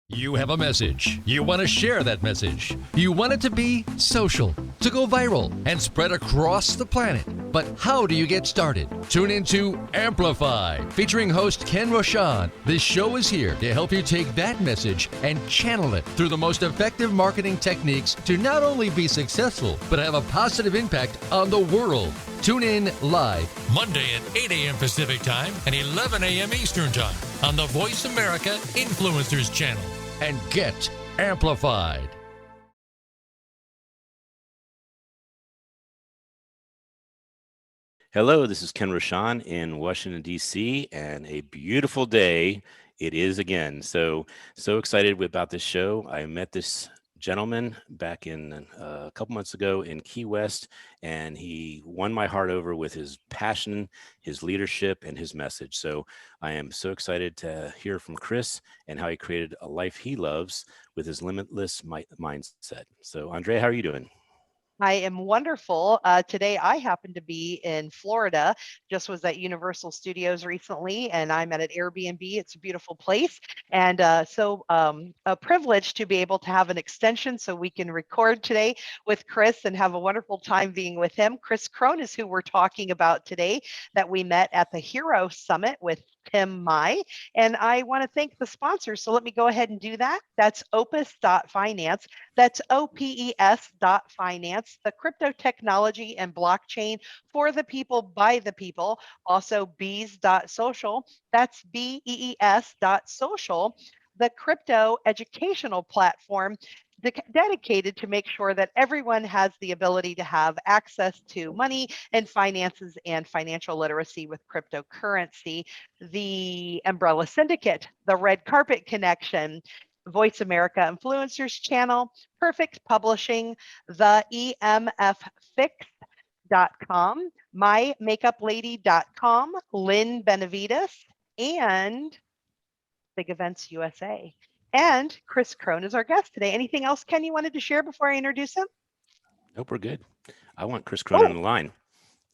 You have a message. You want to share that message. You want it to be social, to go viral, and spread across the planet. But how do you get started? Tune into Amplify, featuring host Ken Rochon. This show is here to help you take that message and channel it through the most effective marketing techniques to not only be successful, but have a positive impact on the world. Tune in live Monday at 8 a.m. Pacific Time and 11 a.m. Eastern Time on the Voice America Influencers Channel. and get amplified. Hello, this is Ken Rochon in Washington, D.C., and a beautiful day it is again. So excited about this show. I met this gentleman back in a couple months ago in Key West, and he won my heart over with his passion, his leadership, and his message. So I am so excited to hear from Kris and how he created a life he loves with his limitless mindset. So Andrea, how are you doing? I am wonderful. Today I happen to be in Florida, just was at Universal Studios recently, and I'm at an Airbnb. It's a beautiful place. And so a privilege to be able to have an extension so we can record today with Kris and have a wonderful time being with him. Kris Krohn is who we're talking about today, that we met at the Hero Summit with Tim Mai. And I want to thank the sponsors. So let me go ahead and do that. That's opus.finance. That's OPES.finance, the crypto technology and blockchain for the people, by the people. Also bees.social. That's BEES.social, the crypto educational platform dedicated to make sure that everyone has the ability to have access to money and finances and financial literacy with cryptocurrency. The Umbrella Syndicate, the Red Carpet Connection, Voice America Influencers Channel, Perfect Publishing, the EMFFix.com, MyMakeupLady.com, Lynn Benavides, and Big Events USA. And Kris Krohn is our guest today. Anything else, Ken, you wanted to share before I introduce him? Nope, we're good. I want Kris Krohn on the line.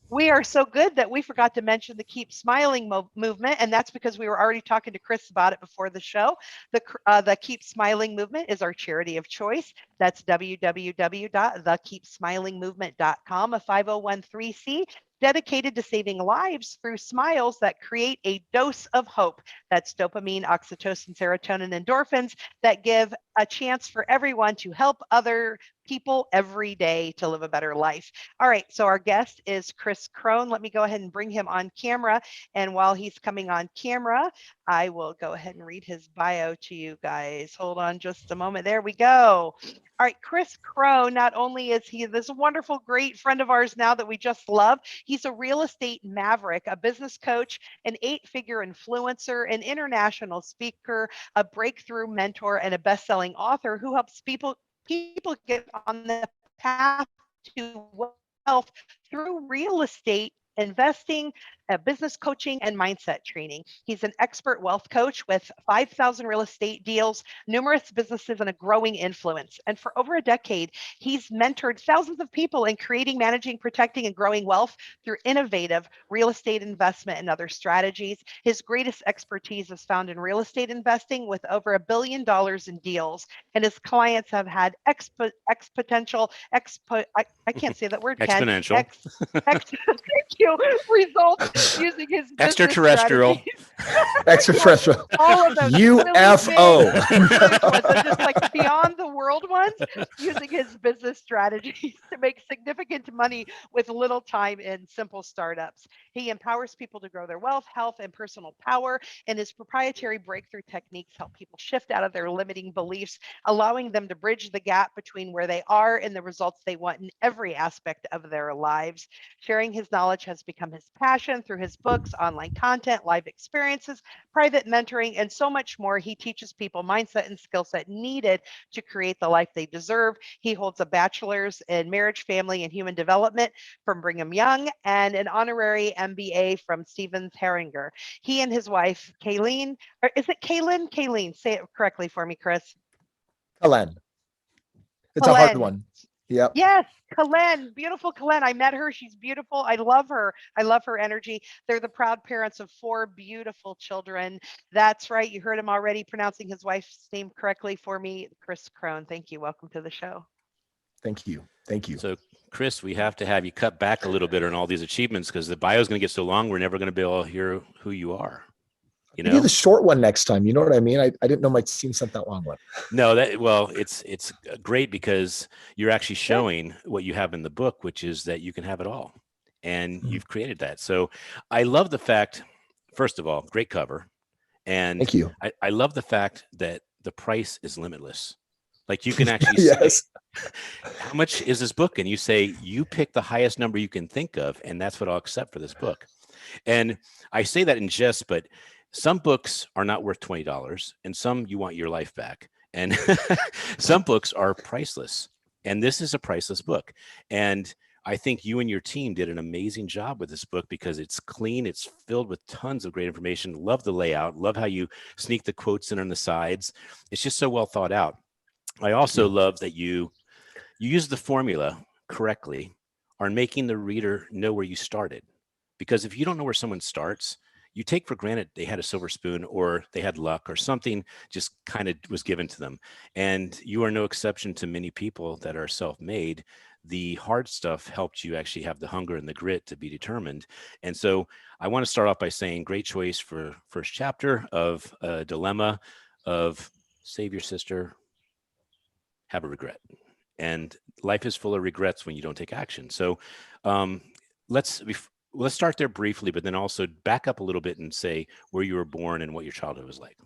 We are so good that we forgot to mention the Keep Smiling movement, and that's because we were already talking to Kris about it before the show. The Keep Smiling movement is our charity of choice. That's www.thekeepsmilingmovement.com, a 501(c) dedicated to saving lives through smiles that create a dose of hope. That's dopamine, oxytocin, serotonin, endorphins that give a chance for everyone to help other people every day to live a better life. All right, so our guest is Kris Krohn. Let me go ahead and bring him on camera. And while he's coming on camera, I will go ahead and read his bio to you guys. Hold on just a moment. There we go. All right, Kris Krohn, not only is he this wonderful, great friend of ours now that we just love, he's a real estate maverick, a business coach, an 8-figure influencer, an international speaker, a breakthrough mentor, and a best-selling author who helps people get on the path to wealth through real estate investing, business coaching, and mindset training. He's an expert wealth coach with 5,000 real estate deals, numerous businesses, and a growing influence. And for over a decade, he's mentored thousands of people in creating, managing, protecting, and growing wealth through innovative real estate investment and other strategies. His greatest expertise is found in real estate investing with over $1 billion in deals. And his clients have had exponential, I can't say that word, Ken. Exponential. Thank you. Results using his Extraterrestrial. Extraterrestrial. All of those UFO. really just like beyond the world ones, using his business strategies to make significant money with little time in simple startups. He empowers people to grow their wealth, health, and personal power, and his proprietary breakthrough techniques help people shift out of their limiting beliefs, allowing them to bridge the gap between where they are and the results they want in every aspect of their lives. Sharing his knowledge has become his passion through his books, online content, live experiences, private mentoring, and so much more. He teaches people mindset and skill set needed to create the life they deserve. He holds a bachelor's in marriage, family, and human development from Brigham Young and an honorary MBA from Stevens Heringer. He and his wife, Kayleen, or is it Kaylin? Kayleen, say it correctly for me, Kris. Helen. It's a hard one. Yep. Yes, Kalen, beautiful Kalen. I met her. She's beautiful. I love her. I love her energy. They're the proud parents of 4 beautiful children. That's right. You heard him already pronouncing his wife's name correctly for me, Kris Krohn. Thank you. Welcome to the show. Thank you. Thank you. So, Kris, we have to have you cut back a little bit on all these achievements because the bio is going to get so long, we're never going to be able to hear who you are. You know, do the short one next time. You know what I mean? I didn't know my team sent that long one. No, it's great because you're actually showing what you have in the book, which is that you can have it all, and you've created that. So, I love the fact, first of all, great cover, and Thank you. I love the fact that the price is limitless. Like you can actually Yes. say, how much is this book? And you say, you pick the highest number you can think of, and that's what I'll accept for this book. And I say that in jest, but some books are not worth $20 and some you want your life back. And some books are priceless. And this is a priceless book. And I think you and your team did an amazing job with this book because it's clean. It's filled with tons of great information. Love the layout. Love how you sneak the quotes in on the sides. It's just so well thought out. I also love that you use the formula correctly on making the reader know where you started. Because if you don't know where someone starts, you take for granted they had a silver spoon or they had luck or something just kind of was given to them. And you are no exception to many people that are self-made. The hard stuff helped you actually have the hunger and the grit to be determined. And so I want to start off by saying great choice for first chapter of a dilemma of save your sister, have a regret. And life is full of regrets when you don't take action. So let's start there briefly, but then also back up a little bit and say where you were born and what your childhood was like.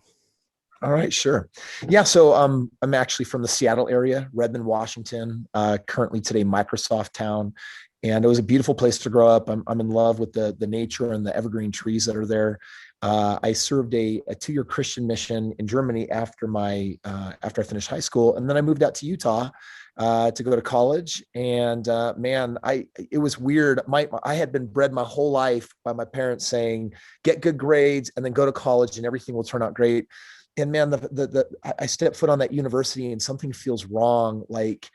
All right, sure. Yeah, so I'm actually from the Seattle area, Redmond, Washington, currently today Microsoft Town. And it was a beautiful place to grow up. I'm in love with the nature and the evergreen trees that are there. I served a 2-year Christian mission in Germany after I finished high school. And then I moved out to Utah to go to college. And it was weird. I had been bred my whole life by my parents saying, get good grades and then go to college and everything will turn out great. And man, I stepped foot on that university and something feels wrong. Like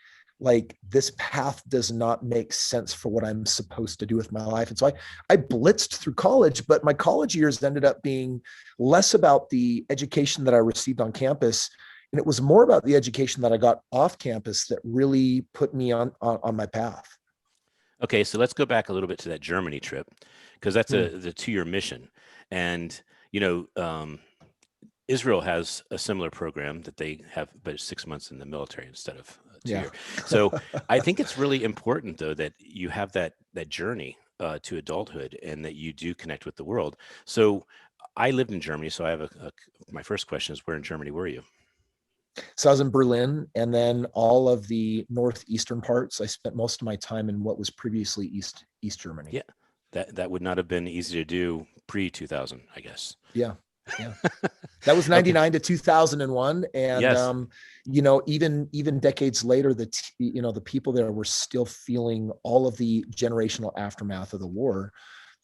this path does not make sense for what I'm supposed to do with my life. And so I blitzed through college, but my college years ended up being less about the education that I received on campus. And it was more about the education that I got off campus that really put me on my path. Okay, so let's go back a little bit to that Germany trip, because that's the 2-year mission. And, Israel has a similar program that they have, but 6 months in the military instead of 2 years. So I think it's really important, though, that you have that journey to adulthood and that you do connect with the world. So I lived in Germany. So I have my first question is, where in Germany were you? So I was in Berlin, and then all of the northeastern parts. I spent most of my time in what was previously East Germany. Yeah, that would not have been easy to do pre-2000, I guess. Yeah. That was 99 to 2001. And, yes. Even decades later, the people there were still feeling all of the generational aftermath of the war.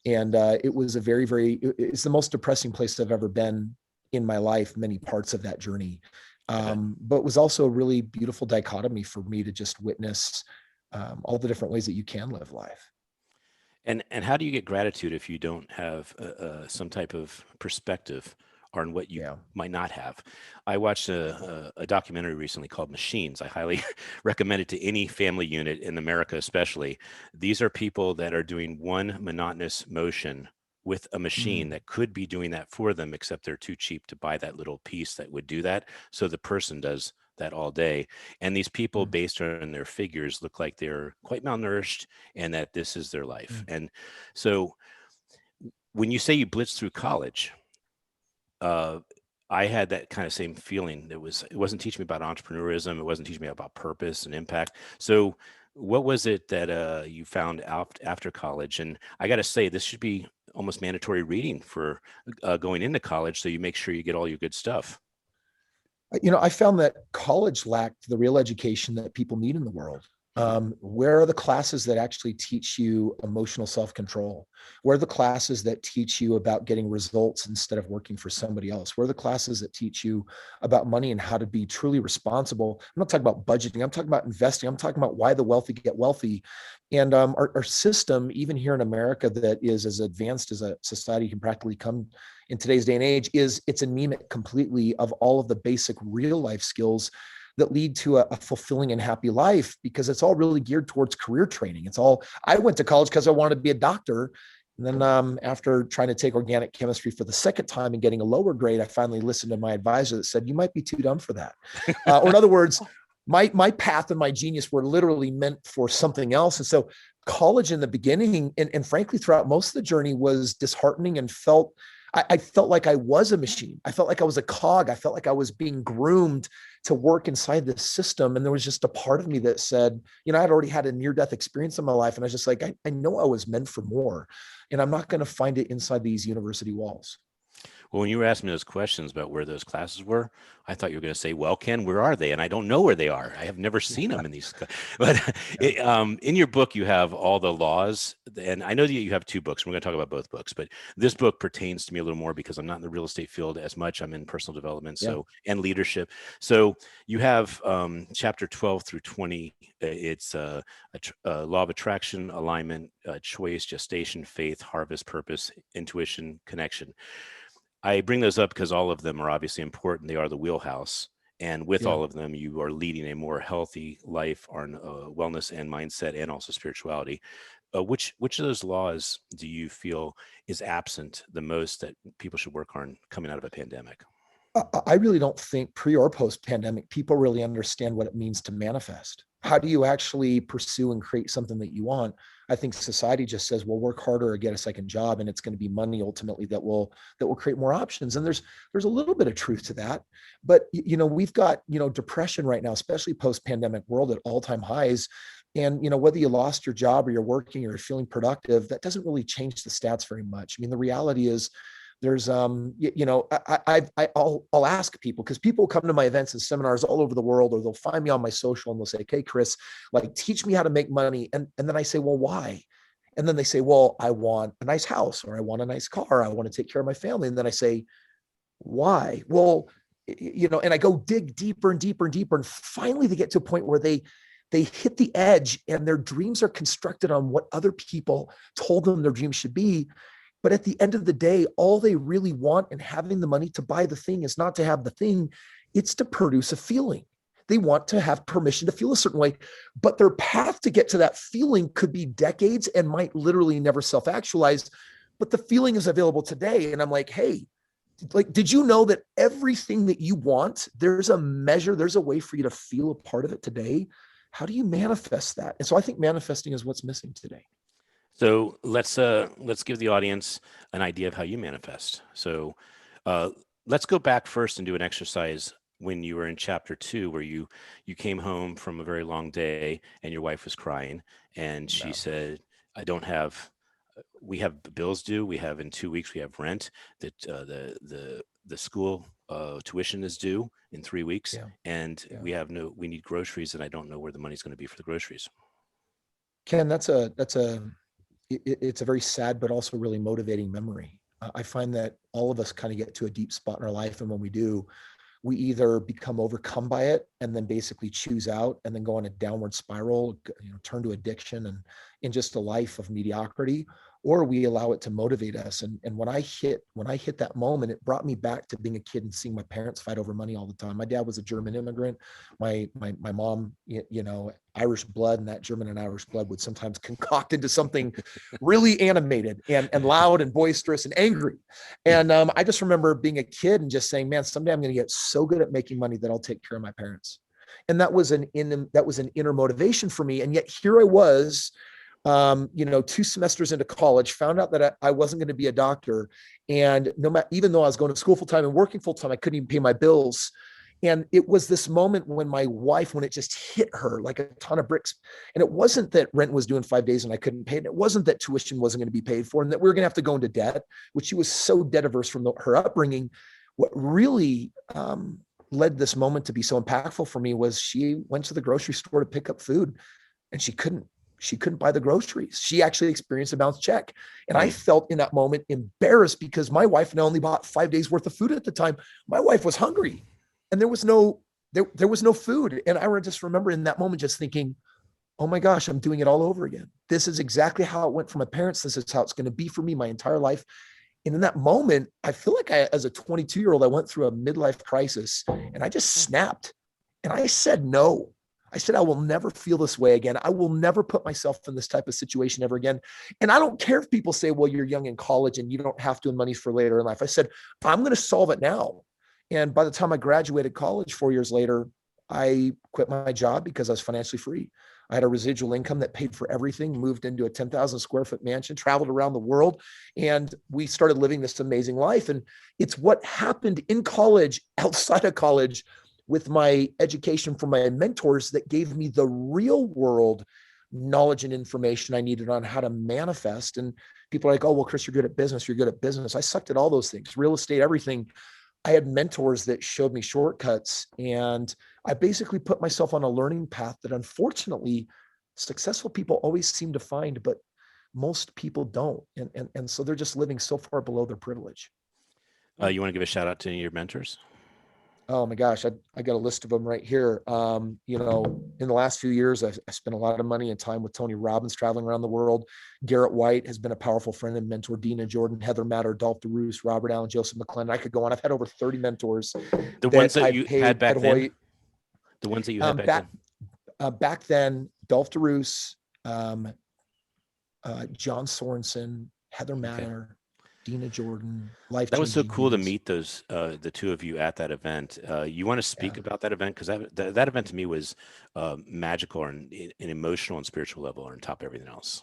And it was it's the most depressing place I've ever been in my life, many parts of that journey. But it was also a really beautiful dichotomy for me to just witness all the different ways that you can live life. And how do you get gratitude if you don't have some type of perspective on what you might not have? I watched a documentary recently called Machines. I highly recommend it to any family unit in America, especially. These are people that are doing one monotonous motion with a machine that could be doing that for them, except they're too cheap to buy that little piece that would do that. So the person does that all day. And these people, based on their figures, look like they're quite malnourished and that this is their life. And so when you say you blitzed through college, I had that kind of same feeling. It wasn't teaching me about entrepreneurism. It wasn't teaching me about purpose and impact. So what was it that you found out after college? And I got to say, this should be almost mandatory reading for going into college, so you make sure you get all your good stuff. I found that college lacked the real education that people need in the world. Where are the classes that actually teach you emotional self-control? Where are the classes that teach you about getting results instead of working for somebody else? Where are the classes that teach you about money and how to be truly responsible? I'm not talking about budgeting. I'm talking about investing. I'm talking about why the wealthy get wealthy. And our system, even here in America, that is as advanced as a society can practically come in today's day and age, it's anemic completely of all of the basic real life skills that lead to a fulfilling and happy life, because it's all really geared towards career training. I went to college because I wanted to be a doctor. And then after trying to take organic chemistry for the second time and getting a lower grade, I finally listened to my advisor that said, you might be too dumb for that. Or in other words, my path and my genius were literally meant for something else. And so college in the beginning, and frankly, throughout most of the journey, was disheartening and I felt like I was a machine. I felt like I was a cog. I felt like I was being groomed to work inside this system. And there was just a part of me that said, I'd already had a near-death experience in my life. And I was just like, I know I was meant for more. And I'm not going to find it inside these university walls. Well, when you were asking me those questions about where those classes were, I thought you were going to say, well, Ken, where are they? And I don't know where they are. I have never seen them in these. But in your book, you have all the laws. And I know that you have two books. We're going to talk about both books. But this book pertains to me a little more because I'm not in the real estate field as much. I'm in personal development and leadership. So you have chapter 12 through 20. It's a law of attraction, alignment, choice, gestation, faith, harvest, purpose, intuition, connection. I bring those up because all of them are obviously important. They are the wheelhouse. And with all of them, you are leading a more healthy life on wellness and mindset and also spirituality. Which of those laws do you feel is absent the most that people should work on coming out of a pandemic? I really don't think pre or post pandemic, people really understand what it means to manifest. How do you actually pursue and create something that you want? I think society just says, well, work harder or get a second job, and it's going to be money ultimately that will create more options. And there's a little bit of truth to that. But we've got depression right now, especially post pandemic world, at all-time highs. And whether you lost your job or you're working or you're feeling productive, that doesn't really change the stats very much. I mean, the reality is there's I'll ask people, because people come to my events and seminars all over the world, or they'll find me on my social and they'll say, hey, Kris, like, teach me how to make money. And then I say, well, why? And then they say, well, I want a nice house, or I want a nice car. I want to take care of my family. And then I say, why? Well, and I go dig deeper and deeper and deeper. And finally they get to a point where they hit the edge and their dreams are constructed on what other people told them their dreams should be. But at the end of the day, all they really want in having the money to buy the thing is not to have the thing, it's to produce a feeling. They want to have permission to feel a certain way, but their path to get to that feeling could be decades and might literally never self-actualize, but the feeling is available today. And I'm like, hey, did you know that everything that you want, there's a measure, there's a way for you to feel a part of it today? How do you manifest that? And so I think manifesting is what's missing today. So let's give the audience an idea of how you manifest. So let's go back first and do an exercise when you were in chapter 2, where you came home from a very long day and your wife was crying, and she said, we have bills due. We have in 2 weeks, we have rent, that the school tuition is due in 3 weeks. And we need groceries, and I don't know where the money's going to be for the groceries. Ken, it's a very sad, but also really motivating memory. I find that all of us kind of get to a deep spot in our life. And when we do, we either become overcome by it and then basically choose out and then go on a downward spiral, turn to addiction and in just a life of mediocrity, or we allow it to motivate us. And when I hit that moment, it brought me back to being a kid and seeing my parents fight over money all the time. My dad was a German immigrant. My mom, Irish blood, and that German and Irish blood would sometimes concoct into something really animated and loud and boisterous and angry. And I just remember being a kid and just saying, man, someday I'm going to get so good at making money that I'll take care of my parents. And that was an inner motivation for me. And yet here I was, 2 semesters into college, found out that I wasn't going to be a doctor. And even though I was going to school full time and working full time, I couldn't even pay my bills. And it was this moment when my wife, when it just hit her like a ton of bricks. And it wasn't that rent was due in 5 days and I couldn't pay it. And it wasn't that tuition wasn't going to be paid for and that we were going to have to go into debt, which she was so debt averse from her upbringing. What really led this moment to be so impactful for me was she went to the grocery store to pick up food. and she couldn't buy the groceries. She actually experienced a bounce check. And I felt in that moment embarrassed because my wife not only bought 5 days worth of food at the time, my wife was hungry and there was no food. And I just remember in that moment just thinking, oh my gosh, I'm doing it all over again. This is exactly how it went for my parents. This is how it's going to be for me my entire life. And in that moment, I feel like as a 22-year-old, I went through a midlife crisis and I just snapped and I said, no. I said, I will never feel this way again. I will never put myself in this type of situation ever again. And I don't care if people say, well, you're young in college and you don't have to, and money's for later in life. I said, I'm going to solve it now. And by the time I graduated college 4 years later, I quit my job because I was financially free. I had a residual income that paid for everything, moved into a 10,000 square foot mansion, traveled around the world, and we started living this amazing life. And it's what happened in college, outside of college, with my education from my mentors that gave me the real world knowledge and information I needed on how to manifest. And people are like, oh, well, Kris, you're good at business. You're good at business. I sucked at all those things, real estate, everything. I had mentors that showed me shortcuts. And I basically put myself on a learning path that unfortunately successful people always seem to find, but most people don't. And so they're just living so far below their privilege. You want to give a shout out to any of your mentors? Oh my gosh, I got a list of them right here. In the last few years, I spent a lot of money and time with Tony Robbins traveling around the world. Garrett White has been a powerful friend and mentor. Dina Jordan, Heather Matter, Dolph DeRoos, Robert Allen, Joseph McClellan. I could go on. I've had over 30 mentors. The ones that you had back then? The ones that you had back then? Back then, Dolph DeRoos, John Sorensen, Heather Matter, Dina Jordan. That was so cool to meet those, the two of you at that event. You want to speak about that event? Because that event to me was magical and an emotional and spiritual level on top of everything else.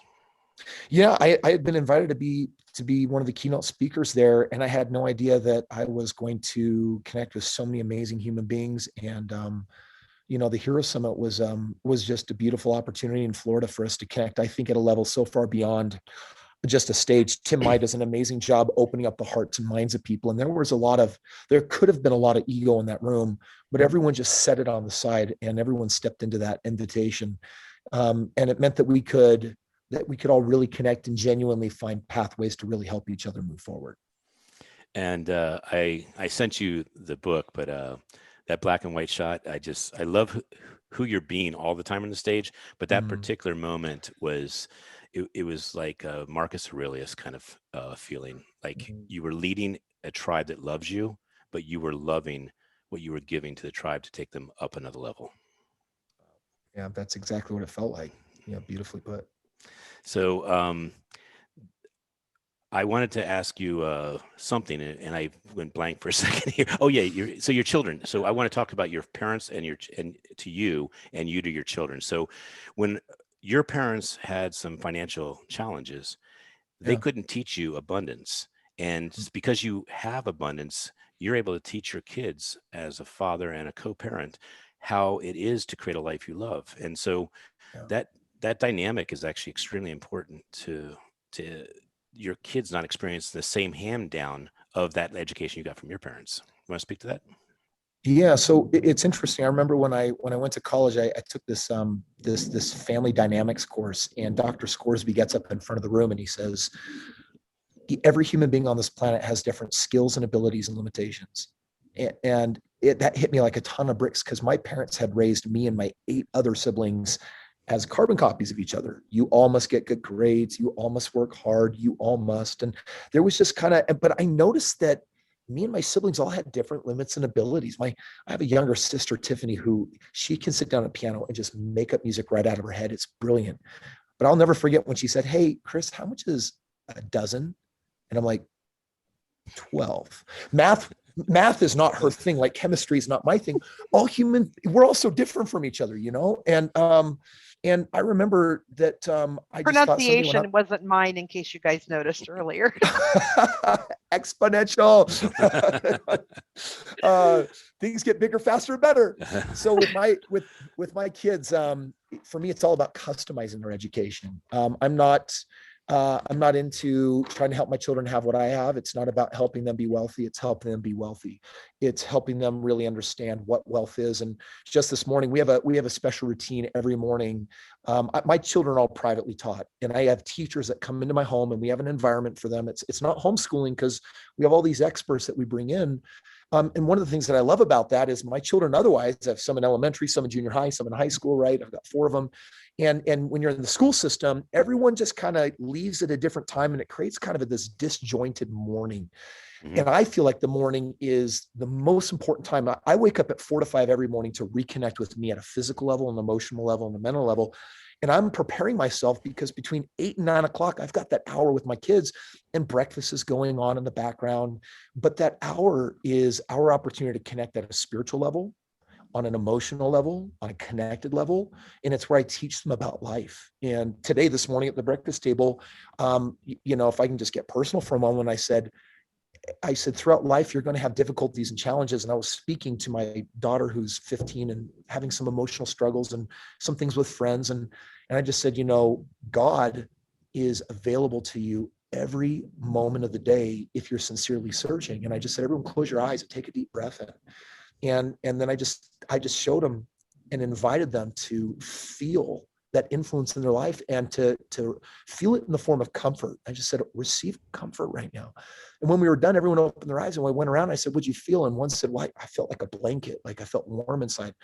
Yeah, I had been invited to be one of the keynote speakers there, and I had no idea that I was going to connect with so many amazing human beings. And the Hero Summit was just a beautiful opportunity in Florida for us to connect. I think at a level so far beyond just a stage. Tim Mai does an amazing job opening up the hearts and minds of people. And there could have been a lot of ego in that room, but everyone just set it on the side and everyone stepped into that invitation. And it meant that we could all really connect and genuinely find pathways to really help each other move forward. And I sent you the book, but that black and white shot, I love who you're being all the time on the stage, but that particular moment was, it was like a Marcus Aurelius kind of feeling, like you were leading a tribe that loves you, but you were loving what you were giving to the tribe to take them up another level. Yeah, that's exactly what it felt like. Yeah, beautifully put. So I wanted to ask you something, and I went blank for a second here. Oh yeah, your children. So I want to talk about your parents and to you and you to your children. So when your parents had some financial challenges, they couldn't teach you abundance. And because you have abundance, you're able to teach your kids as a father and a co-parent how it is to create a life you love. And so that dynamic is actually extremely important to your kids not experience the same hand down of that education you got from your parents. You want to speak to that? Yeah, so it's interesting. I remember when I went to college, I took this this family dynamics course, and Dr. Scoresby gets up in front of the room and he says, every human being on this planet has different skills and abilities and limitations. And that hit me like a ton of bricks, because my parents had raised me and my 8 other siblings as carbon copies of each other. You all must get good grades. You all must work hard. You all must. And there was just but I noticed that me and my siblings all had different limits and abilities. I have a younger sister, Tiffany, who she can sit down at a piano and just make up music right out of her head. It's brilliant. But I'll never forget when she said, "Hey, Kris, how much is a dozen?" And I'm like, 12. Math is not her thing. Like chemistry is not my thing. We're all so different from each other, And I remember that pronunciation wasn't mine, in case you guys noticed earlier. Exponential. Things get bigger, faster, and better. So with my kids, for me, it's all about customizing their education. I'm not I'm not into trying to help my children have what I have. It's not about helping them be wealthy. It's helping them be wealthy. It's helping them really understand what wealth is. And just this morning, we have a special routine every morning. My children are all privately taught, and I have teachers that come into my home, and we have an environment for them. It's not homeschooling because we have all these experts that we bring in. And one of the things that I love about that is my children otherwise, I have some in elementary, some in junior high, some in high school, right? I've got 4 of them. And when you're in the school system, everyone just kind of leaves at a different time, and it creates kind of this disjointed morning. Mhm. And I feel like the morning is the most important time. I wake up at 4 to 5 every morning to reconnect with me at a physical level, an emotional level, and a mental level. And I'm preparing myself because between 8 and 9 o'clock, I've got that hour with my kids, and breakfast is going on in the background. But that hour is our opportunity to connect at a spiritual level, on an emotional level, on a connected level. And it's where I teach them about life. And today, this morning at the breakfast table, if I can just get personal for a moment, I said, throughout life, you're going to have difficulties and challenges. And I was speaking to my daughter, who's 15 and having some emotional struggles and some things with friends. And I just said, God is available to you every moment of the day if you're sincerely searching. And I just said, everyone close your eyes and take a deep breath in. And then I just showed them and invited them to feel that influence in their life and to feel it in the form of comfort. I just said, receive comfort right now. And when we were done, everyone opened their eyes, and we went around. I said, what'd you feel? And one said, well, I felt like a blanket, like I felt warm inside.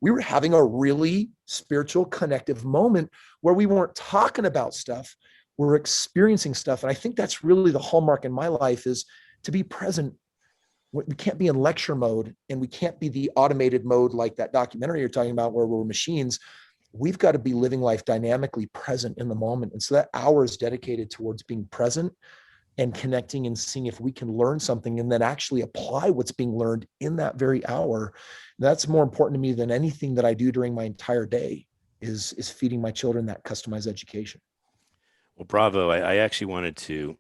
We were having a really spiritual connective moment where we weren't talking about stuff. We're experiencing stuff. And I think that's really the hallmark in my life, is to be present. We can't be in lecture mode, and we can't be the automated mode like that documentary you're talking about where we're machines. We've got to be living life dynamically present in the moment. And so that hour is dedicated towards being present and connecting and seeing if we can learn something and then actually apply what's being learned in that very hour. That's more important to me than anything that I do during my entire day is feeding my children that customized education. Well, bravo. I actually wanted to,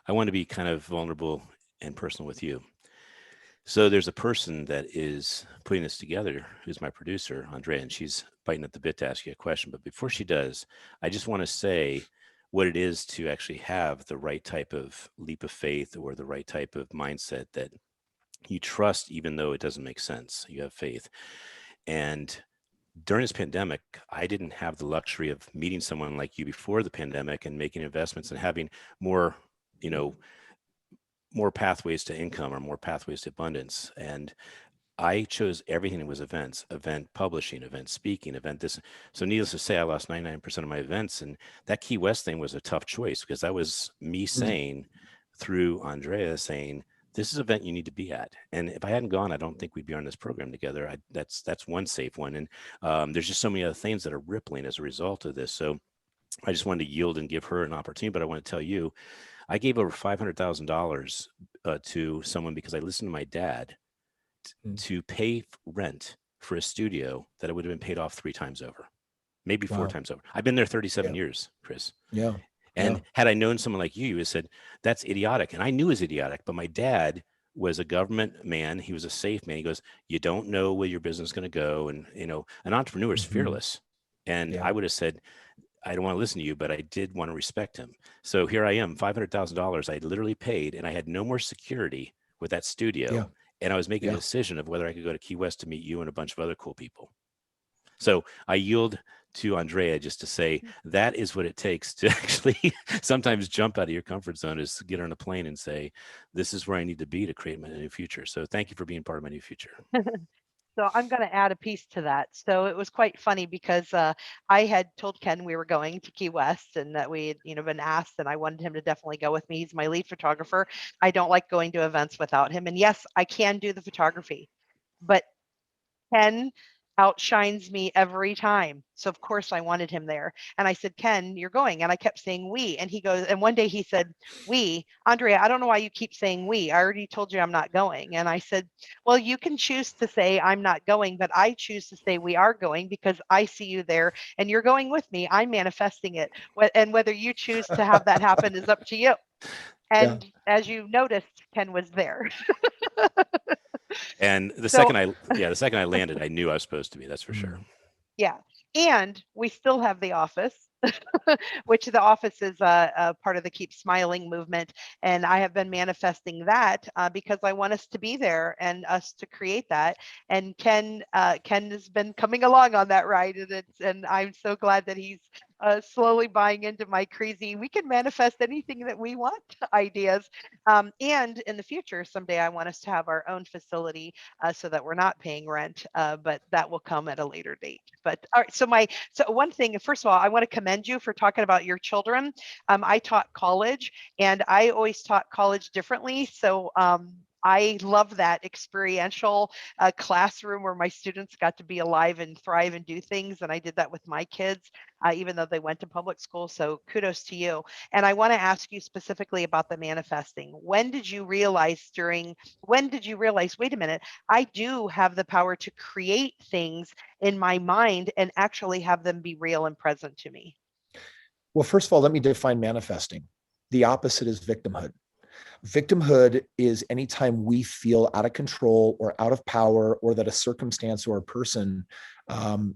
I want to be kind of vulnerable and personal with you. So there's a person that is putting this together, who's my producer, Andrea, and she's biting at the bit to ask you a question. But before she does, I just want to say what it is to actually have the right type of leap of faith or the right type of mindset that you trust, even though it doesn't make sense. You have faith. And during this pandemic, I didn't have the luxury of meeting someone like you before the pandemic and making investments and having more, more pathways to income or more pathways to abundance. And I chose everything that was events, event publishing, event speaking, event this. So needless to say, I lost 99% of my events. And that Key West thing was a tough choice because that was me saying through Andrea saying, this is an event you need to be at. And if I hadn't gone, I don't think we'd be on this program together. That's one safe one. And there's just so many other things that are rippling as a result of this. So I just wanted to yield and give her an opportunity. But I want to tell you, I gave over $500,000 to someone because I listened to my dad to pay rent for a studio that it would have been paid off 3 times over, maybe 4 times over. I've been there 37 years, Kris. Yeah. And had I known someone like you would have said, that's idiotic. And I knew it was idiotic, but my dad was a government man. He was a safe man. He goes, you don't know where your business is going to go. And, an entrepreneur is fearless. And I would have said, I don't want to listen to you, but I did want to respect him. So here I am, $500,000 I literally paid, and I had no more security with that studio. Yeah. And I was making a decision of whether I could go to Key West to meet you and a bunch of other cool people. So I yield to Andrea just to say that is what it takes to actually sometimes jump out of your comfort zone, is to get on a plane and say, this is where I need to be to create my new future. So thank you for being part of my new future. So I'm going to add a piece to that. So it was quite funny because I had told Ken we were going to Key West and that we had, been asked, and I wanted him to definitely go with me. He's my lead photographer. I don't like going to events without him. And yes, I can do the photography, but Ken outshines me every time. So of course I wanted him there. And I said, Ken, you're going. And I kept saying we. And he goes, and one day he said, we, Andrea, I don't know why you keep saying we. I already told you I'm not going. And I said, well, you can choose to say I'm not going, but I choose to say we are going because I see you there and you're going with me. I'm manifesting it. And whether you choose to have that happen is up to you. And as you noticed, Ken was there. And the second I landed, I knew I was supposed to be, that's for sure. Yeah. And we still have the office. which the office is a part of the Keep Smiling movement. And I have been manifesting that because I want us to be there and us to create that. And Ken has been coming along on that ride, and I'm so glad that he's slowly buying into my crazy, we can manifest anything that we want ideas. And in the future, someday I want us to have our own facility so that we're not paying rent, but that will come at a later date. But all right, so one thing, first of all, I want to commend you for talking about your children. I taught college, and I always taught college differently. So I love that experiential classroom where my students got to be alive and thrive and do things. And I did that with my kids, even though they went to public school. So kudos to you. And I want to ask you specifically about the manifesting. When did you realize, wait a minute, I do have the power to create things in my mind and actually have them be real and present to me? Well, first of all, let me define manifesting. The opposite is victimhood. Victimhood is anytime we feel out of control or out of power, or that a circumstance or a person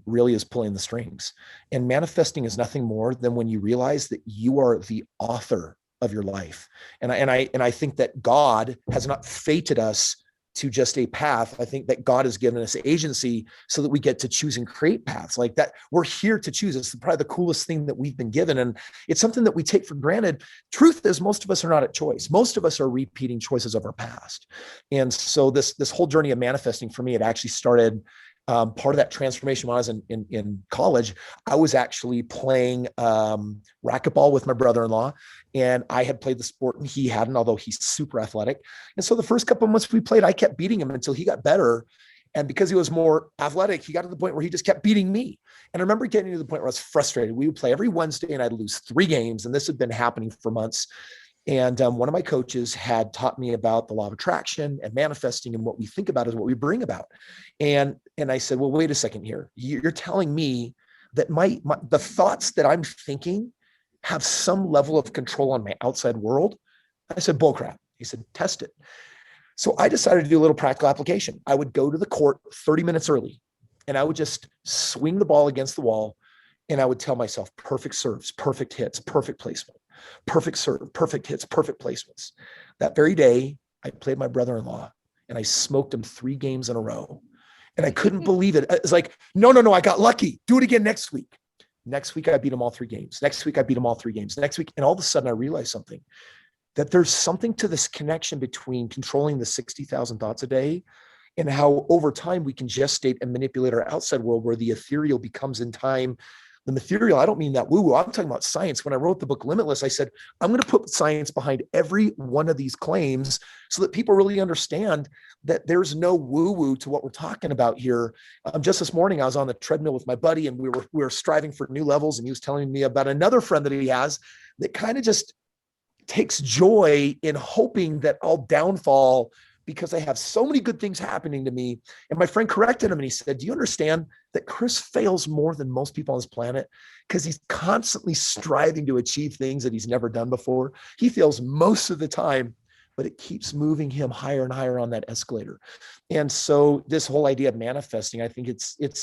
really is pulling the strings. And manifesting is nothing more than when you realize that you are the author of your life. And I think that God has not fated us to just a path. I think that God has given us agency so that we get to choose and create paths like that. We're here to choose. It's probably the coolest thing that we've been given. And it's something that we take for granted. Truth is, most of us are not at choice. Most of us are repeating choices of our past. And so this whole journey of manifesting for me, it actually started part of that transformation when I was in college. I was actually playing racquetball with my brother-in-law, and I had played the sport and he hadn't, although he's super athletic. And so the first couple of months we played, I kept beating him until he got better. And because he was more athletic, he got to the point where he just kept beating me. And I remember getting to the point where I was frustrated. We would play every Wednesday and I'd lose 3 games. And this had been happening for months. And one of my coaches had taught me about the law of attraction and manifesting, and what we think about is what we bring about. And I said, well, wait a second here. You're telling me that the thoughts that I'm thinking have some level of control on my outside world? I said, bullcrap. He said, test it. So I decided to do a little practical application. I would go to the court 30 minutes early, and I would just swing the ball against the wall. And I would tell myself, perfect serves, perfect hits, perfect placement, perfect serve, perfect hits, perfect placements. That very day, I played my brother-in-law and I smoked him 3 games in a row. And I couldn't believe it. It's like, no, I got lucky. Do it again next week. Next week, I beat him all 3 games. Next week, I beat him all 3 games. Next week. And all of a sudden I realized something, that there's something to this connection between controlling the 60,000 thoughts a day and how over time we can gestate and manipulate our outside world, where the ethereal becomes in time the material. I don't mean that woo-woo. I'm talking about science. When I wrote the book Limitless, I said, I'm going to put science behind every one of these claims so that people really understand that there's no woo-woo to what we're talking about here. Just this morning, I was on the treadmill with my buddy, and we were striving for new levels. And he was telling me about another friend that he has that kind of just takes joy in hoping that I'll downfall because I have so many good things happening to me. And my friend corrected him and he said, do you understand that Kris fails more than most people on this planet? Because he's constantly striving to achieve things that he's never done before. He fails most of the time, but it keeps moving him higher and higher on that escalator. And so this whole idea of manifesting, I think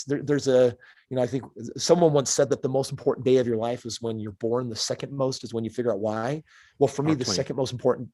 there's a, I think someone once said that the most important day of your life is when you're born. The second most is when you figure out why. Well, for me, the second most important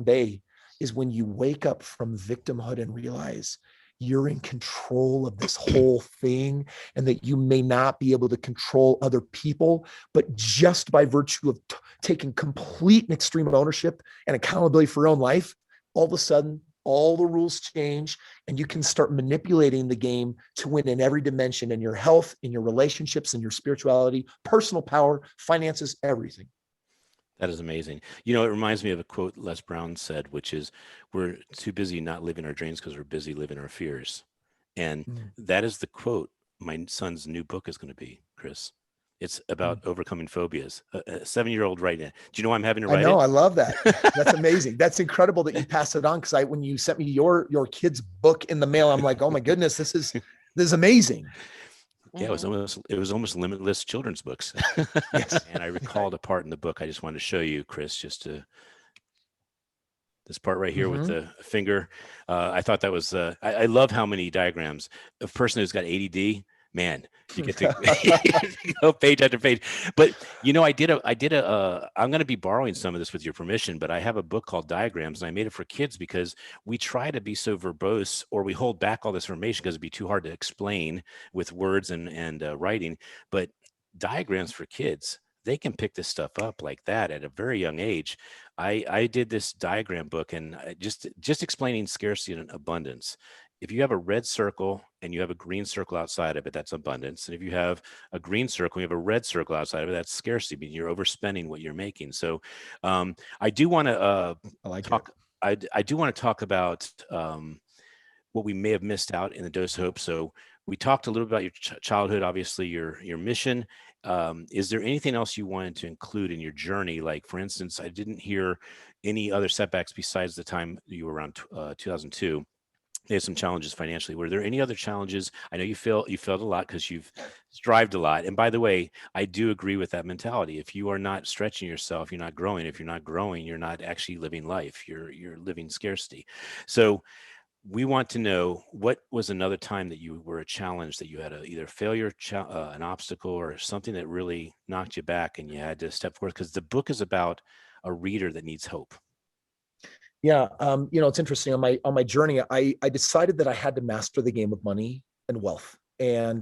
day is when you wake up from victimhood and realize you're in control of this whole thing, and that you may not be able to control other people, but just by virtue of taking complete and extreme ownership and accountability for your own life, all of a sudden, all the rules change and you can start manipulating the game to win in every dimension, in your health, in your relationships, in your spirituality, personal power, finances, everything. That is amazing. It reminds me of a quote Les Brown said, which is, we're too busy not living our dreams because we're busy living our fears. And that is the quote my son's new book is going to be, Kris. It's about overcoming phobias. A 7-year-old writing it. Do you know why I'm having to write it? I know. I love that. That's amazing. That's incredible that you passed it on. Because when you sent me your kid's book in the mail, I'm like, oh my goodness, this is amazing. Yeah, it was almost limitless children's books. Yes. And I recalled a part in the book I just wanted to show you, Kris, this part right here with the finger. I thought that was, I love how many diagrams. A person who's got ADD, man, you get to go page after page. But I'm going to be borrowing some of this with your permission, but I have a book called Diagrams, and I made it for kids because we try to be so verbose, or we hold back all this information because it'd be too hard to explain with words and writing. But diagrams for kids, they can pick this stuff up like that at a very young age. I did this diagram book, and just explaining scarcity and abundance. If you have a red circle and you have a green circle outside of it, that's abundance. And if you have a green circle, you have a red circle outside of it, that's scarcity, meaning you're overspending what you're making. So I do want to talk. I do want to talk about what we may have missed out in the Dose of Hope. So we talked a little about your childhood, obviously your mission. Is there anything else you wanted to include in your journey? Like, for instance, I didn't hear any other setbacks besides the time you were around 2002. They had some challenges financially. Were there any other challenges? I know you failed a lot because you've strived a lot. And by the way, I do agree with that mentality. If you are not stretching yourself, you're not growing. If you're not growing, you're not actually living life. You're living scarcity. So we want to know, what was another time that you were a challenge, that you had either failure, an obstacle, or something that really knocked you back and you had to step forward? Because the book is about a reader that needs hope. Yeah. It's interesting. On my journey, I decided that I had to master the game of money and wealth. And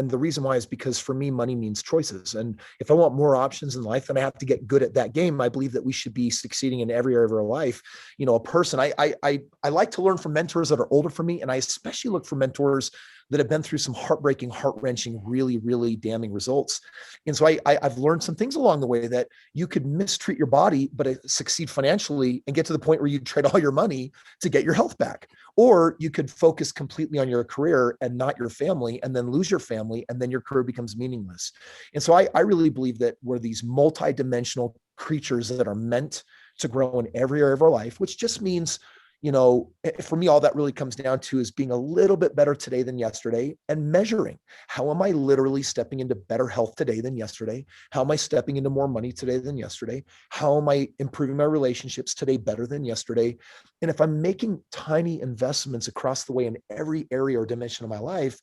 the reason why is because for me, money means choices. And if I want more options in life, then I have to get good at that game. I believe that we should be succeeding in every area of our life. A person, I like to learn from mentors that are older from me. And I especially look for mentors that have been through some heartbreaking, heart-wrenching, really, really damning results. And so I've learned some things along the way, that you could mistreat your body, but succeed financially and get to the point where you trade all your money to get your health back. Or you could focus completely on your career and not your family, and then lose your family, and then your career becomes meaningless. And so I really believe that we're these multidimensional creatures that are meant to grow in every area of our life, which just means, for me, all that really comes down to is being a little bit better today than yesterday, and measuring, how am I literally stepping into better health today than yesterday? How am I stepping into more money today than yesterday? How am I improving my relationships today better than yesterday? And if I'm making tiny investments across the way in every area or dimension of my life,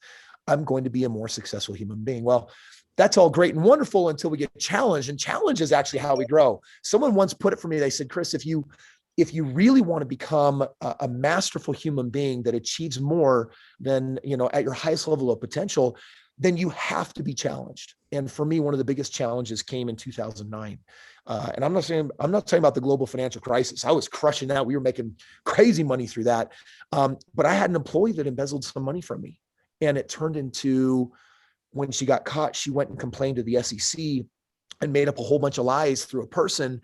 I'm going to be a more successful human being. Well, that's all great and wonderful until we get challenged, and challenge is actually how we grow. Someone once put it for me, they said, Kris, if you really want to become a masterful human being that achieves more than, at your highest level of potential, then you have to be challenged. And for me, one of the biggest challenges came in 2009. And I'm not talking about the global financial crisis. I was crushing that. We were making crazy money through that. But I had an employee that embezzled some money from me. And it turned into, when she got caught, she went and complained to the SEC and made up a whole bunch of lies through a person.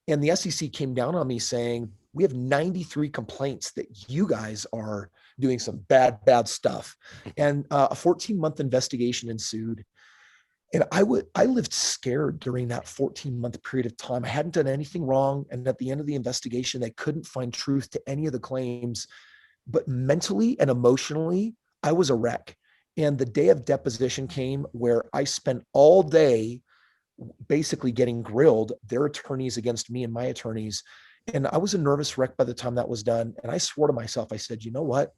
And the SEC came down on me saying, we have 93 complaints that you guys are doing some bad stuff. And a 14-month investigation ensued. And I lived scared during that 14-month period of time. I hadn't done anything wrong. And at the end of the investigation, they couldn't find truth to any of the claims. But mentally and emotionally, I was a wreck. And the day of deposition came, where I spent all day basically getting grilled, their attorneys against me and my attorneys. And I was a nervous wreck by the time that was done. And I swore to myself, I said, you know what?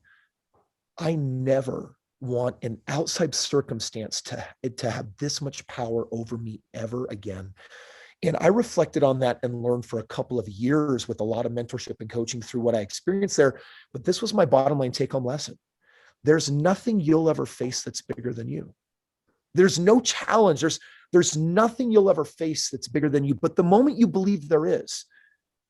I never want an outside circumstance to have this much power over me ever again. And I reflected on that and learned for a couple of years with a lot of mentorship and coaching through what I experienced there. But this was my bottom line take-home lesson. There's nothing you'll ever face that's bigger than you. There's no challenge. There's nothing you'll ever face that's bigger than you. But the moment you believe there is,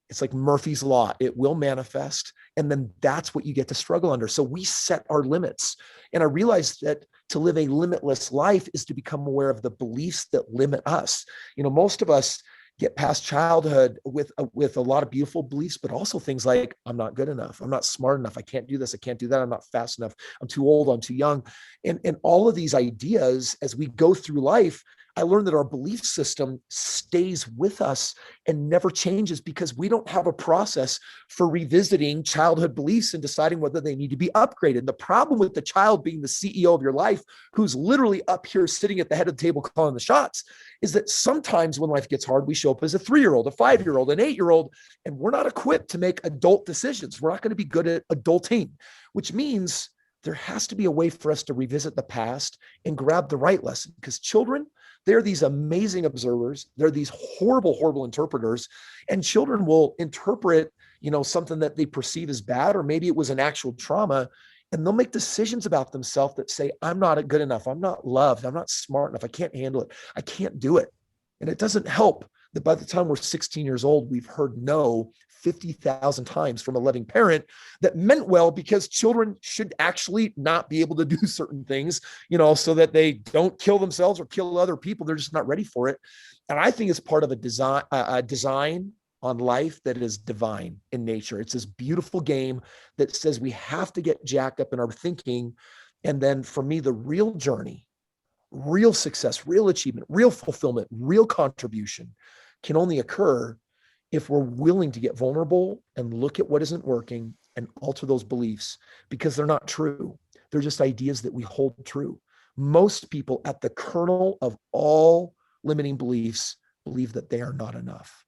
it's like Murphy's Law. It will manifest. And then that's what you get to struggle under. So we set our limits. And I realized that to live a limitless life is to become aware of the beliefs that limit us. Most of us get past childhood with a lot of beautiful beliefs, but also things like, I'm not good enough. I'm not smart enough. I can't do this. I can't do that. I'm not fast enough. I'm too old. I'm too young. And all of these ideas, as we go through life, I learned that our belief system stays with us and never changes, because we don't have a process for revisiting childhood beliefs and deciding whether they need to be upgraded. And the problem with the child being the CEO of your life, who's literally up here sitting at the head of the table calling the shots, is that sometimes when life gets hard, we show up as a 3-year-old, a 5-year-old, an 8-year-old, and we're not equipped to make adult decisions. We're not going to be good at adulting, which means there has to be a way for us to revisit the past and grab the right lesson, because children, they're these amazing observers. They're these horrible, horrible interpreters, and children will interpret, something that they perceive as bad, or maybe it was an actual trauma, and they'll make decisions about themselves that say, I'm not good enough. I'm not loved. I'm not smart enough. I can't handle it. I can't do it. And it doesn't help that by the time we're 16 years old, we've heard no 50,000 times from a loving parent that meant well, because children should actually not be able to do certain things, so that they don't kill themselves or kill other people. They're just not ready for it. And I think it's part of a design on life that is divine in nature. It's this beautiful game that says we have to get jacked up in our thinking. And then for me, the real journey, real success, real achievement, real fulfillment, real contribution can only occur if we're willing to get vulnerable and look at what isn't working and alter those beliefs, because they're not true. They're just ideas that we hold true. Most people at the kernel of all limiting beliefs believe that they are not enough.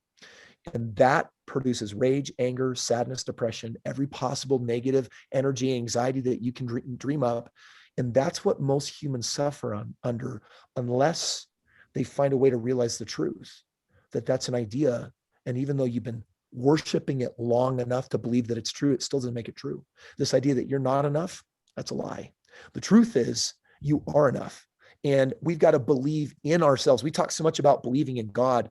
And that produces rage, anger, sadness, depression, every possible negative energy, anxiety that you can dream up. And that's what most humans suffer under, unless they find a way to realize the truth, that that's an idea. And even though you've been worshiping it long enough to believe that it's true, it still doesn't make it true. This idea that you're not enough, that's a lie. The truth is you are enough. And we've got to believe in ourselves. We talk so much about believing in God,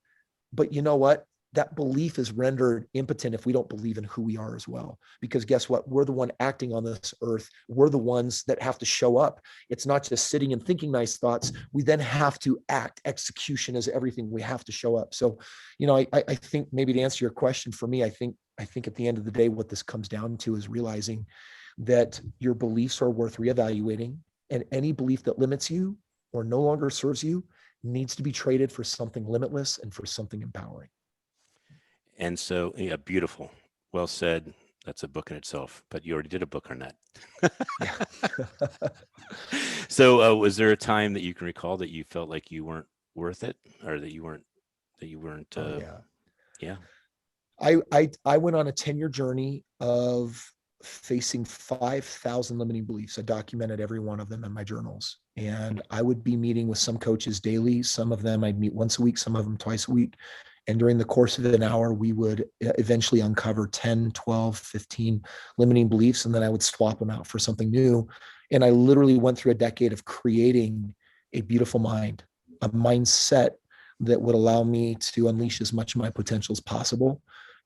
but you know what? That belief is rendered impotent if we don't believe in who we are as well. Because guess what? We're the one acting on this earth. We're the ones that have to show up. It's not just sitting and thinking nice thoughts. We then have to act. Execution is everything. We have to show up. So, I think maybe to answer your question, for me, I think at the end of the day, what this comes down to is realizing that your beliefs are worth reevaluating, and any belief that limits you or no longer serves you needs to be traded for something limitless and for something empowering. And so, yeah, beautiful. Well said. That's a book in itself, but you already did a book on that. So was there a time that you can recall that you felt like you weren't worth it, or that you weren't, yeah. I went on a 10-year journey of facing 5,000 limiting beliefs. I documented every one of them in my journals. And I would be meeting with some coaches daily. Some of them I'd meet once a week, some of them twice a week. And during the course of an hour, we would eventually uncover 10, 12, 15 limiting beliefs. And then I would swap them out for something new. And I literally went through a decade of creating a beautiful mind, a mindset that would allow me to unleash as much of my potential as possible.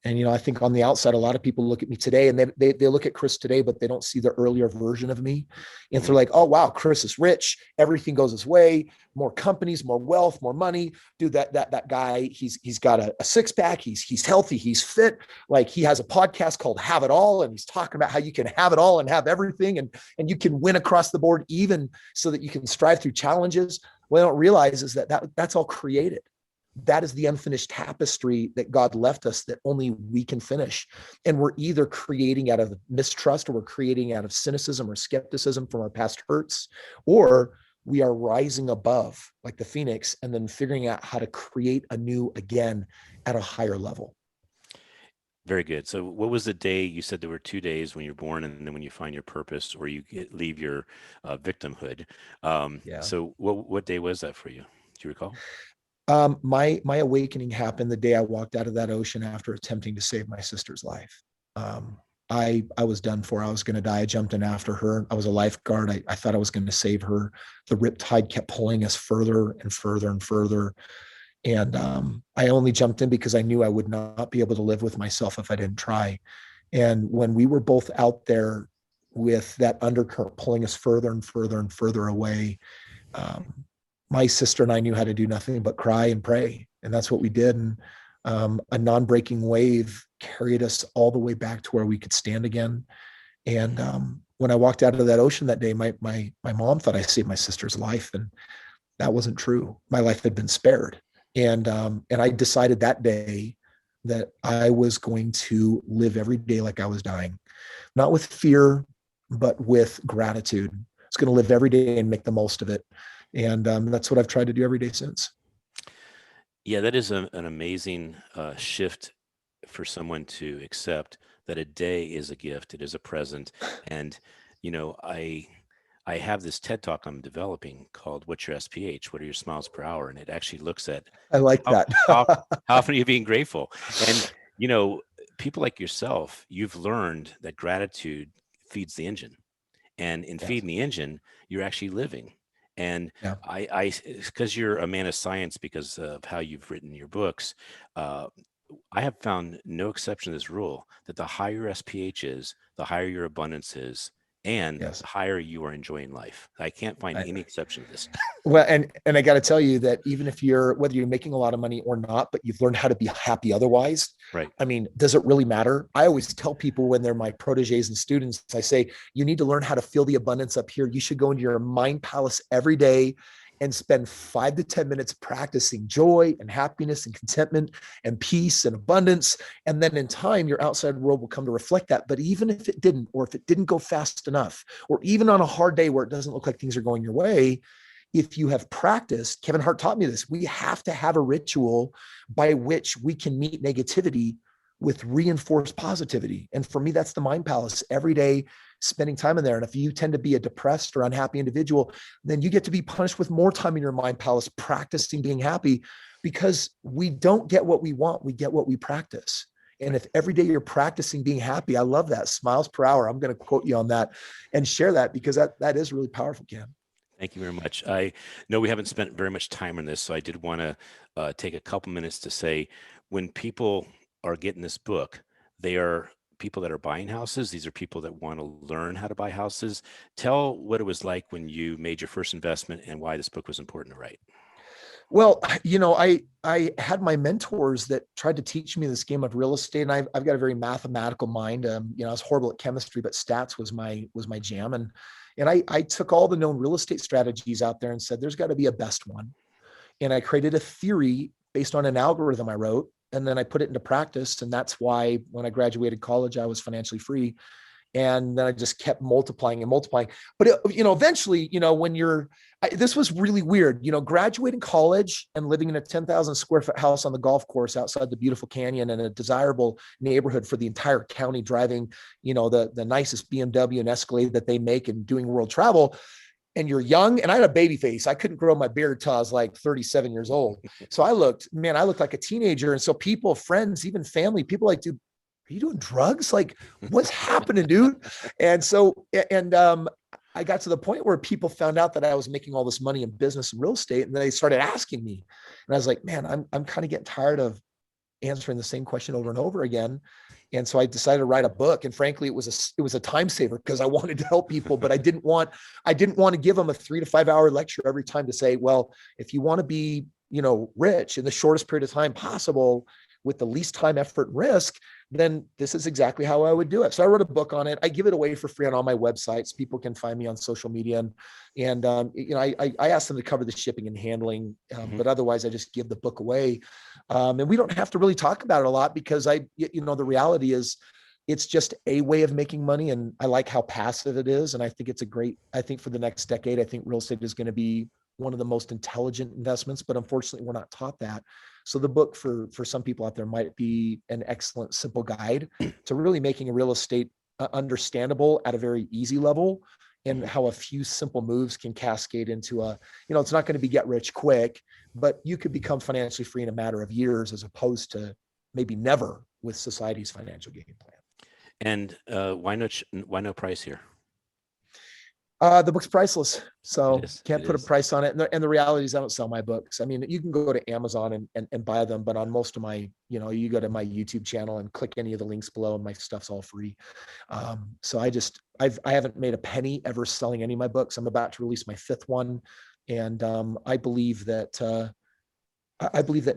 And, I think on the outside, a lot of people look at me today, and they look at Kris today, but they don't see the earlier version of me. And they're like, oh, wow, Kris is rich. Everything goes his way, more companies, more wealth, more money. Dude, that guy, he's got a six pack. He's healthy. He's fit. Like, he has a podcast called Have It All. And he's talking about how you can have it all and have everything. And you can win across the board, even so that you can strive through challenges. What I don't realize is that's all created. That is the unfinished tapestry that God left us that only we can finish. And we're either creating out of mistrust, or we're creating out of cynicism or skepticism from our past hurts, or we are rising above like the phoenix and then figuring out how to create anew again at a higher level. Very good. So what was the day? You said there were 2 days: when you're born, and then when you find your purpose, or you leave your victimhood. So what day was that for you? Do you recall? My awakening happened the day I walked out of that ocean after attempting to save my sister's life. I was done for. I was going to die. I jumped in after her. I was a lifeguard. I thought I was going to save her. The riptide kept pulling us further and further and further. And I only jumped in because I knew I would not be able to live with myself if I didn't try. And when we were both out there with that undercurrent pulling us further and further and further away, my sister and I knew how to do nothing but cry and pray. And that's what we did. And a non-breaking wave carried us all the way back to where we could stand again. And when I walked out of that ocean that day, my mom thought I saved my sister's life. And that wasn't true. My life had been spared. And I decided that day that I was going to live every day like I was dying, not with fear, but with gratitude. I was going to live every day and make the most of it. And that's what I've tried to do every day since. Yeah, that is an amazing shift for someone to accept that a day is a gift. It is a present. And I have this TED talk I'm developing called "What's Your SPH? What are your smiles per hour?" And it actually looks at I like how, that. how often are you being grateful? And you know, people like yourself, you've learned that gratitude feeds the engine, and in Yes. feeding the engine, you're actually living. And Yeah. because you're a man of science, because of how you've written your books, uh, I have found no exception to this rule that the higher your SPH is, the higher your abundance is, and Yes. the higher you are enjoying life. I can't find any exception to this. Well, and I got to tell you that even if whether you're making a lot of money or not, but you've learned how to be happy otherwise. Right. I mean, does it really matter? I always tell people when they're my proteges and students, I say, you need to learn how to feel the abundance up here. You should go into your mind palace every day and spend 5 to 10 minutes practicing joy and happiness and contentment and peace and abundance. And then in time, your outside world will come to reflect that. But even if it didn't, or if it didn't go fast enough, or even on a hard day where it doesn't look like things are going your way, if you have practiced, Kevin Hart taught me this, we have to have a ritual by which we can meet negativity with reinforced positivity. And for me, that's the mind palace every day, spending time in there. And if you tend to be a depressed or unhappy individual, then you get to be punished with more time in your mind palace, practicing being happy, because we don't get what we want. We get what we practice. And if every day you're practicing being happy, I love that, smiles per hour. I'm going to quote you on that and share that, because that is really powerful, Cam. Thank you very much. I know we haven't spent very much time on this, so I did want to take a couple minutes to say, when people are getting this book, they are people that are buying houses. These are people that want to learn how to buy houses. Tell what it was like when you made your first investment and why this book was important to write. Well, I had my mentors that tried to teach me this game of real estate, and I've got a very mathematical mind. I was horrible at chemistry, but stats was my jam, and I took all the known real estate strategies out there and said, there's got to be a best one. And I created a theory based on an algorithm I wrote, and then I put it into practice. And that's why when I graduated college, I was financially free. And then I just kept multiplying and multiplying. But eventually, when this was really weird, graduating college and living in a 10,000 square foot house on the golf course outside the beautiful canyon in a desirable neighborhood for the entire county, driving, the nicest BMW and Escalade that they make, and doing world travel. And you're young, and I had a baby face. I couldn't grow my beard till I was like 37 years old. So I looked like a teenager. And so people, friends, even family, people like, dude, are you doing drugs? Like, what's happening, dude? And so, I got to the point where people found out that I was making all this money in business and real estate. And they started asking me, and I was like, man, I'm kind of getting tired of answering the same question over and over again. And so I decided to write a book. And frankly, it was a time saver, because I wanted to help people, but I didn't want to give them a 3 to 5 hour lecture every time to say, well, if you want to be, rich in the shortest period of time possible with the least time, effort, and risk, then this is exactly how I would do it. So I wrote a book on it. I give it away for free on all my websites. People can find me on social media, and I ask them to cover the shipping and handling, but otherwise I just give the book away. And we don't have to really talk about it a lot, because the reality is it's just a way of making money. And I like how passive it is. And I think I think for the next decade, I think real estate is going to be one of the most intelligent investments, but unfortunately we're not taught that. So the book for some people out there might be an excellent, simple guide to really making a real estate understandable at a very easy level, and how a few simple moves can cascade into it's not going to be get rich quick, but you could become financially free in a matter of years, as opposed to maybe never with society's financial game plan. And why no price here? The book's priceless, so can't put a is. price on it. And the reality is I don't sell my books. I mean, you can go to Amazon and buy them, but on most of my, you go to my YouTube channel and click any of the links below, and my stuff's all free. So I haven't made a penny ever selling any of my books. I'm about to release my 5th one. And I believe that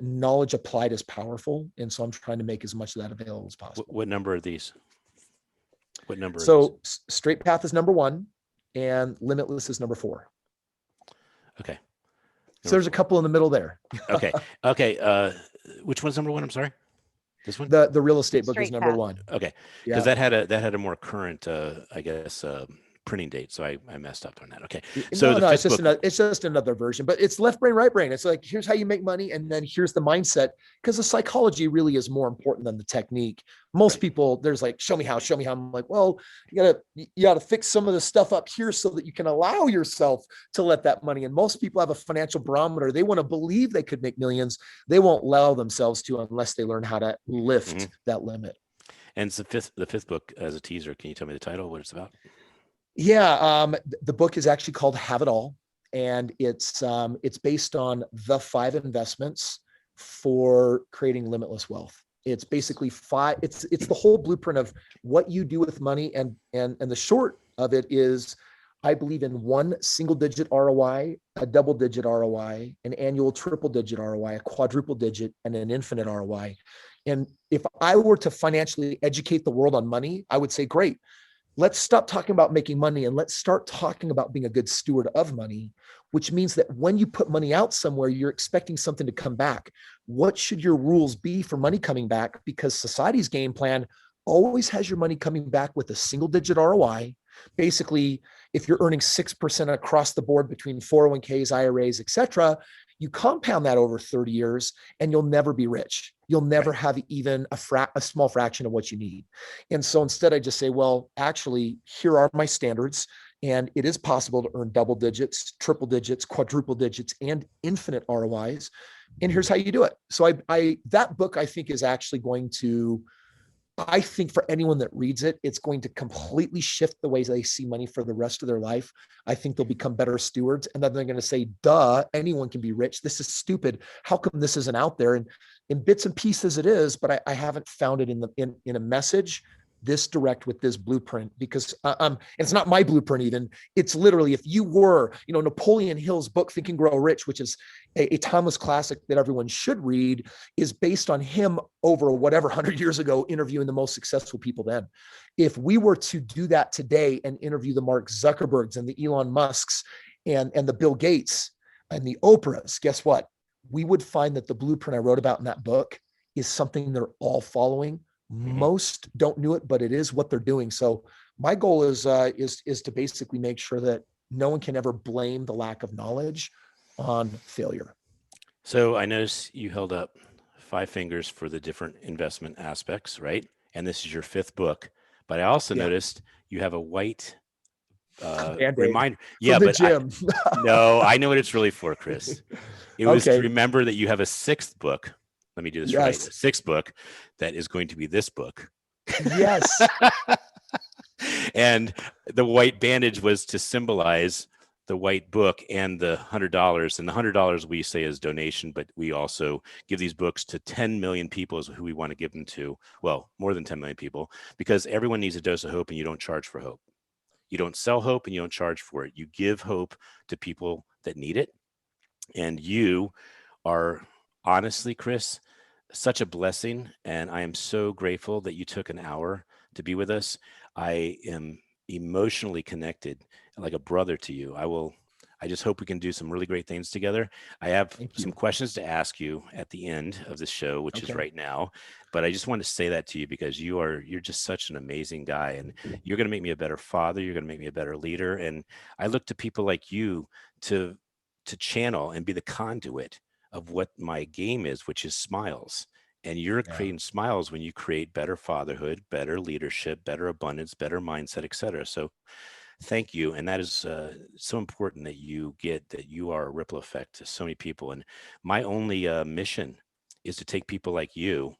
knowledge applied is powerful. And so I'm trying to make as much of that available as possible. What number are these? So Straight Path is number 1. And Limitless is number 4. Okay. So there's a couple in the middle there. Okay. Which one's number 1? I'm sorry. This one. The real estate book Straight is number Path. 1. Okay. Because that had a more current, printing date. So I messed up on that. Okay. So So it's just another version, but it's left brain, right brain. It's like, here's how you make money. And then here's the mindset, because the psychology really is more important than the technique. Most people, there's like, show me how. I'm like, well, you gotta fix some of the stuff up here so that you can allow yourself to let that money. And most people have a financial barometer. They want to believe they could make millions. They won't allow themselves to unless they learn how to lift that limit. And it's the fifth book as a teaser. Can you tell me the title, what it's about? Yeah, the book is actually called Have It All, and it's based on the 5 investments for creating limitless wealth. It's basically 5. It's the whole blueprint of what you do with money, and the short of it is, I believe in 1 single-digit ROI, a double-digit ROI, an annual triple-digit ROI, a quadruple-digit, and an infinite ROI. And if I were to financially educate the world on money, I would say, great. Let's stop talking about making money and let's start talking about being a good steward of money, which means that when you put money out somewhere, you're expecting something to come back. What should your rules be for money coming back? Because society's game plan always has your money coming back with a single-digit ROI. Basically, if you're earning 6% across the board between 401ks, IRAs, et cetera, you compound that over 30 years and you'll never be rich. You'll never have even a small fraction of what you need. And so instead I just say, well, actually, here are my standards. And it is possible to earn double digits, triple digits, quadruple digits, and infinite ROIs. And here's how you do it. So that book, I think, is actually going to, I think for anyone that reads it, it's going to completely shift the ways they see money for the rest of their life. I think they'll become better stewards. And then they're going to say, duh, anyone can be rich. This is stupid. How come this isn't out there? And in bits and pieces it is, but I haven't found it in a message this direct with this blueprint, because it's not my blueprint even. It's literally, if you were, Napoleon Hill's book, Think and Grow Rich, which is a timeless classic that everyone should read, is based on him over whatever 100 years ago, interviewing the most successful people then. If we were to do that today and interview the Mark Zuckerbergs and the Elon Musks and the Bill Gates and the Oprahs, guess what? We would find that the blueprint I wrote about in that book is something they're all following. Most don't know it, but it is what they're doing. So my goal is to basically make sure that no one can ever blame the lack of knowledge on failure. So I noticed you held up 5 fingers for the different investment aspects, right? And this is your 5th book. But I also noticed you have a white reminder. Yeah, but no, I know what it's really for, Kris. It was to remember that you have a 6th book. Let me do this right. A 6th book that is going to be this book. Yes. And the white bandage was to symbolize the white book and the $100. And the $100 we say is donation, but we also give these books to 10 million people is who we want to give them to. Well, more than 10 million people, because everyone needs a dose of hope, and you don't charge for hope. You don't sell hope and you don't charge for it. You give hope to people that need it. And you are, honestly, Kris, such a blessing. And I am so grateful that you took an hour to be with us. I am emotionally connected, like a brother to you. I just hope we can do some really great things together. I have some questions to ask you at the end of the show, which is right now. But I just want to say that to you because you're just such an amazing guy, and you're going to make me a better father. You're going to make me a better leader. And I look to people like you to channel and be the conduit of what my game is, which is smiles. And you're creating smiles when you create better fatherhood, better leadership, better abundance, better mindset, et cetera. So thank you. And that is so important that you get that you are a ripple effect to so many people. And my only mission is to take people like you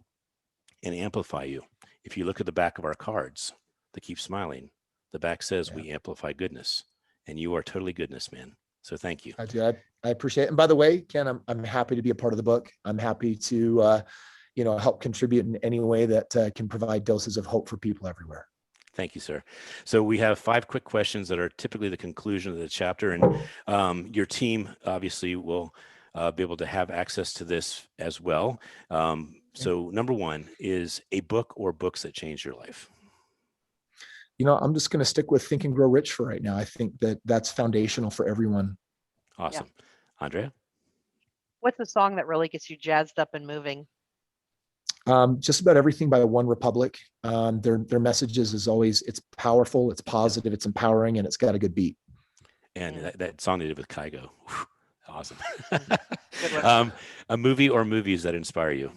and amplify you. If you look at the back of our cards that keep smiling, the back says we amplify goodness, and you are totally goodness, man. So thank you. I do. I appreciate it. And by the way, Ken, I'm happy to be a part of the book. I'm happy to, help contribute in any way that can provide doses of hope for people everywhere. Thank you, sir. So we have 5 quick questions that are typically the conclusion of the chapter, and your team obviously will be able to have access to this as well. So number 1 is a book or books that changed your life. I'm just going to stick with Think and Grow Rich for right now. I think that's foundational for everyone. Awesome. Yeah. Andrea? What's a song that really gets you jazzed up and moving? Just about everything by One Republic. Their messages is always, it's powerful, it's positive, it's empowering, and it's got a good beat. And that song they did with Kygo. Whew, awesome. Good one. A movie or movies that inspire you?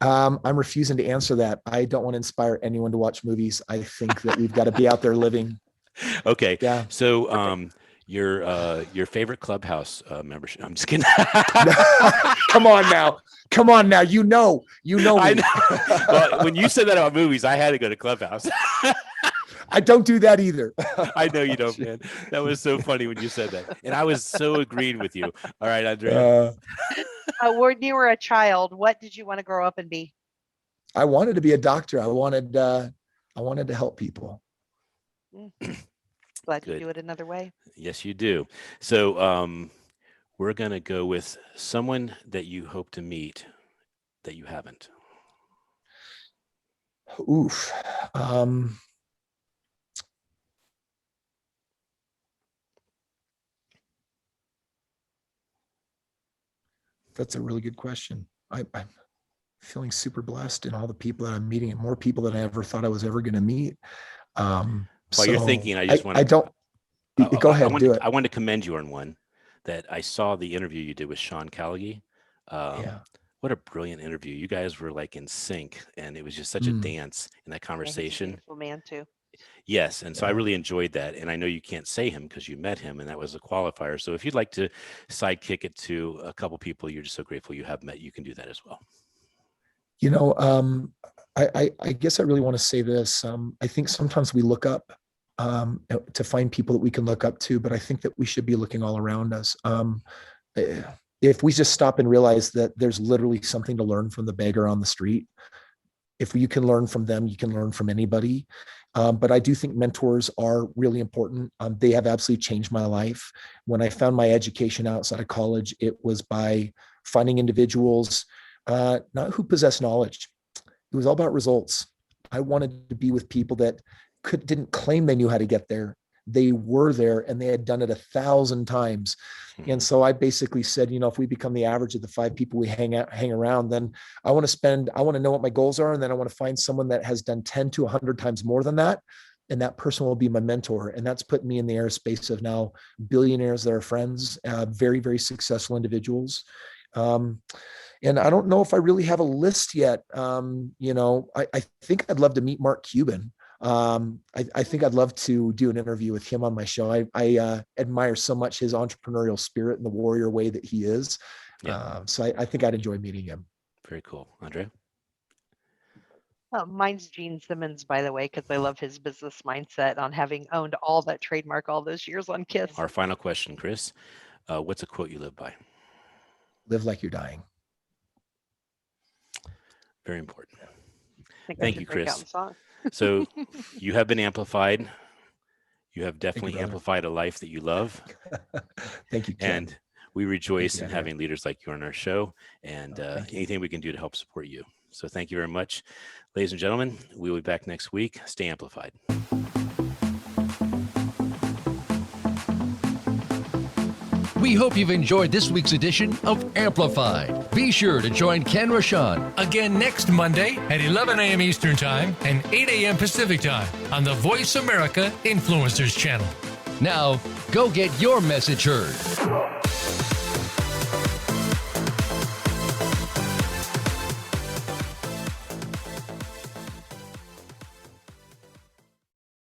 I'm refusing to answer that. I don't want to inspire anyone to watch movies. I think that we've got to be out there living. Okay. Yeah. So your favorite Clubhouse membership. I'm just kidding. Come on now. You know me. I know. Well, when you said that about movies, I had to go to Clubhouse. I don't do that either. I know you don't, man. That was so funny when you said that. And I was so agreeing with you. All right, Andrea. When you were a child, what did you want to grow up and be? I wanted to be a doctor. I wanted to help people. Glad Good. you do it another way. Yes, you do. So we're going to go with someone that you hope to meet that you haven't. Oof. That's a really good question. I'm feeling super blessed in all the people that I'm meeting, and more people than I ever thought I was ever going to meet. While you're thinking, I just want to. I don't. Go ahead. Do it. I want to commend you on one that I saw the interview you did with Sean Callaghy. Yeah. What a brilliant interview. You guys were like in sync, and it was just such a dance in that conversation. Yeah, he's a beautiful man too. Yes. And so I really enjoyed that. And I know you can't say him because you met him, and that was a qualifier. So if you'd like to sidekick it to a couple people you're just so grateful you have met, you can do that as well. You know, I guess I really want to say this. I think sometimes we look up to find people that we can look up to, but I think that we should be looking all around us. If we just stop and realize that there's literally something to learn from the beggar on the street, if you can learn from them, you can learn from anybody. But I do think mentors are really important. They have absolutely changed my life. When I found my education outside of college, it was by finding individuals, not who possess knowledge. It was all about results. I wanted to be with people that didn't claim they knew how to get there. They were there and they had done it 1,000 times. And so I basically said, you know, if we become the average of the 5 people we hang around, then I want to know what my goals are. And then I want to find someone that has done 10 to 100 times more than that. And that person will be my mentor. And that's put me in the airspace of now billionaires that are friends, very, very successful individuals. And I don't know if I really have a list yet. You know, I think I'd love to meet Mark Cuban. I think I'd love to do an interview with him on my show. I admire so much his entrepreneurial spirit and the warrior way that he is. Yeah. So I think I'd enjoy meeting him. Very cool. Andrea? Mine's Gene Simmons, by the way, because I love his business mindset on having owned all that trademark all those years on Kiss. Our final question, Kris. What's a quote you live by? Live like you're dying. Very important. Thank you, Kris. So you have been amplified. You have definitely amplified a life that you love. Thank you, Ken. And we rejoice in having leaders like you on our show, and anything we can do to help support you. So thank you very much. Ladies and gentlemen, we will be back next week. Stay amplified. We hope you've enjoyed this week's edition of Amplified. Be sure to join Ken Rochon again next Monday at 11 a.m. Eastern Time and 8 a.m. Pacific Time on the Voice America Influencers Channel. Now, go get your message heard.